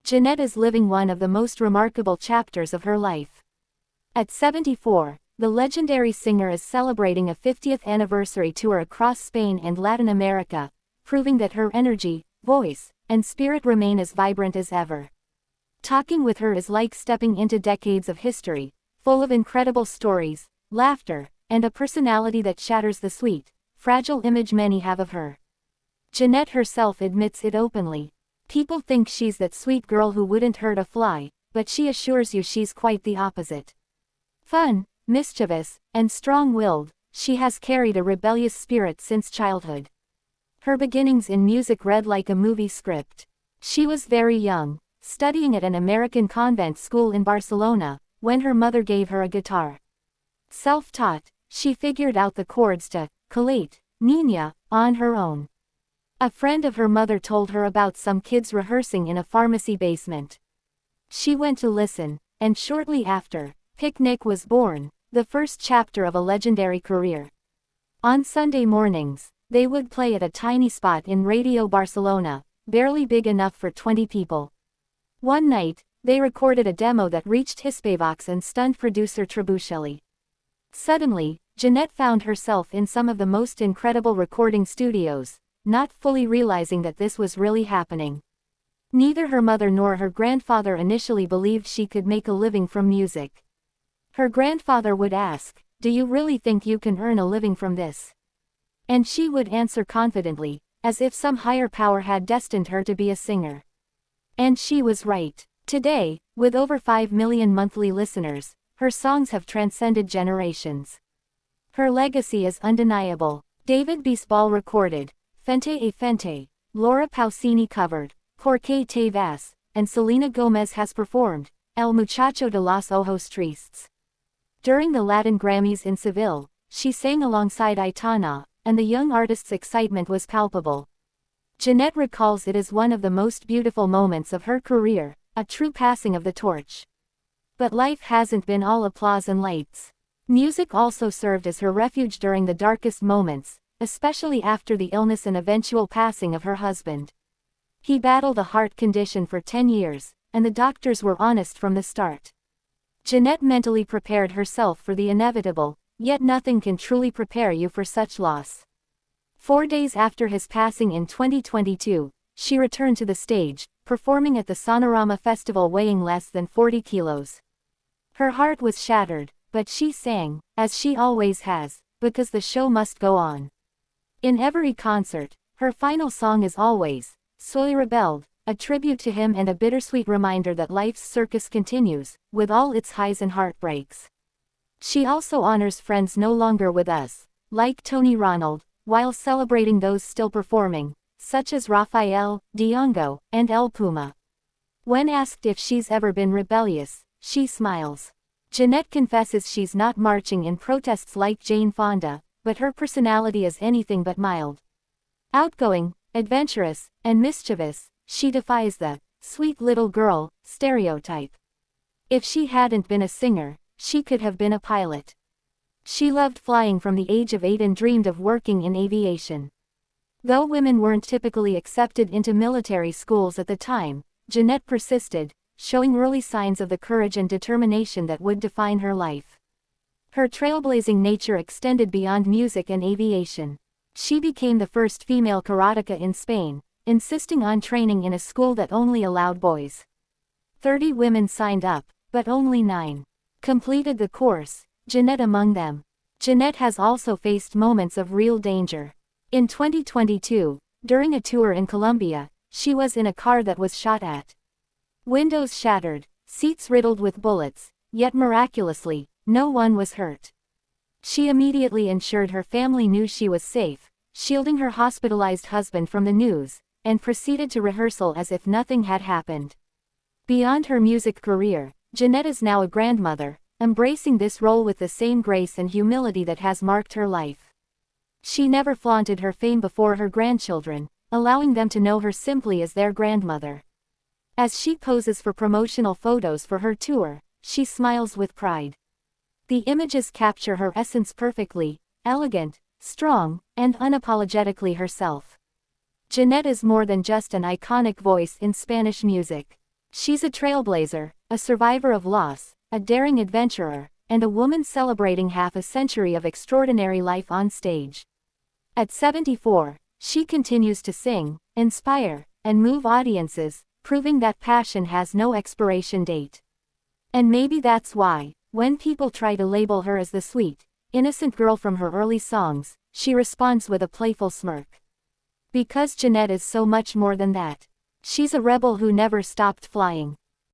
Jeanette is living one of the most remarkable chapters of her life. At 74, the legendary singer is celebrating a 50th anniversary tour across Spain and Latin America, proving that her energy, voice, and spirit remain as vibrant as ever. Talking with her is like stepping into decades of history, full of incredible stories, laughter, and a personality that shatters the sweet, fragile image many have of her. Jeanette herself admits it openly. People think she's that sweet girl who wouldn't hurt a fly, but she assures you she's quite the opposite. Fun, mischievous, and strong-willed, she has carried a rebellious spirit since childhood. Her beginnings in music read like a movie script. She was very young, studying at an American convent school in Barcelona, when her mother gave her a guitar. Self-taught, she figured out the chords to "Collate, Niña" on her own. A friend of her mother told her about some kids rehearsing in a pharmacy basement. She went to listen, and shortly after, Picnic was born, the first chapter of a legendary career. On Sunday mornings, they would play at a tiny spot in Radio Barcelona, barely big enough for 20 people. One night, they recorded a demo that reached Hispavox and stunned producer Trebuchelli. Suddenly, Jeanette found herself in some of the most incredible recording studios, not fully realizing that this was really happening. Neither her mother nor her grandfather initially believed she could make a living from music. Her grandfather would ask, "Do you really think you can earn a living from this?" And she would answer confidently, as if some higher power had destined her to be a singer. And she was right. Today, with over 5 million monthly listeners, her songs have transcended generations. Her legacy is undeniable. David Bisbal recorded Fente e Fente, Laura Pausini covered Porque te vas, and Selena Gomez has performed El Muchacho de los Ojos Tristes. During the Latin Grammys in Seville, she sang alongside Aitana, and the young artist's excitement was palpable. Jeanette recalls it as one of the most beautiful moments of her career, a true passing of the torch. But life hasn't been all applause and lights. Music also served as her refuge during the darkest moments, especially after the illness and eventual passing of her husband. He battled a heart condition for 10 years, and the doctors were honest from the start. Jeanette mentally prepared herself for the inevitable, yet nothing can truly prepare you for such loss. 4 days after his passing in 2022, she returned to the stage, performing at the Sonorama Festival weighing less than 40 kilos. Her heart was shattered, but she sang, as she always has, because the show must go on. In every concert, her final song is always Soy Rebelde, a tribute to him and a bittersweet reminder that life's circus continues, with all its highs and heartbreaks. She also honors friends no longer with us, like Tony Ronald, while celebrating those still performing, such as Rafael, Diongo, and El Puma. When asked if she's ever been rebellious, she smiles. Jeanette confesses she's not marching in protests like Jane Fonda, but her personality is anything but mild. Outgoing, adventurous, and mischievous, she defies the sweet little girl stereotype. If she hadn't been a singer, she could have been a pilot. She loved flying from the age of 8 and dreamed of working in aviation. Though women weren't typically accepted into military schools at the time, Jeanette persisted, showing early signs of the courage and determination that would define her life. Her trailblazing nature extended beyond music and aviation. She became the first female karateka in Spain, insisting on training in a school that only allowed boys. 30 women signed up, but only 9 completed the course, Jeanette among them. Jeanette has also faced moments of real danger. In 2022, during a tour in Colombia, she was in a car that was shot at. Windows shattered, seats riddled with bullets, yet miraculously, no one was hurt. She immediately ensured her family knew she was safe, shielding her hospitalized husband from the news, and proceeded to rehearsal as if nothing had happened. Beyond her music career, Jeanette is now a grandmother, embracing this role with the same grace and humility that has marked her life. She never flaunted her fame before her grandchildren, allowing them to know her simply as their grandmother. As she poses for promotional photos for her tour, she smiles with pride. The images capture her essence perfectly, elegant, strong, and unapologetically herself. Jeanette is more than just an iconic voice in Spanish music. She's a trailblazer, a survivor of loss, a daring adventurer, and a woman celebrating half a century of extraordinary life on stage. At 74, she continues to sing, inspire, and move audiences, proving that passion has no expiration date. And maybe that's why, when people try to label her as the sweet, innocent girl from her early songs, she responds with a playful smirk. Because Jeanette is so much more than that. She's a rebel who never stopped flying.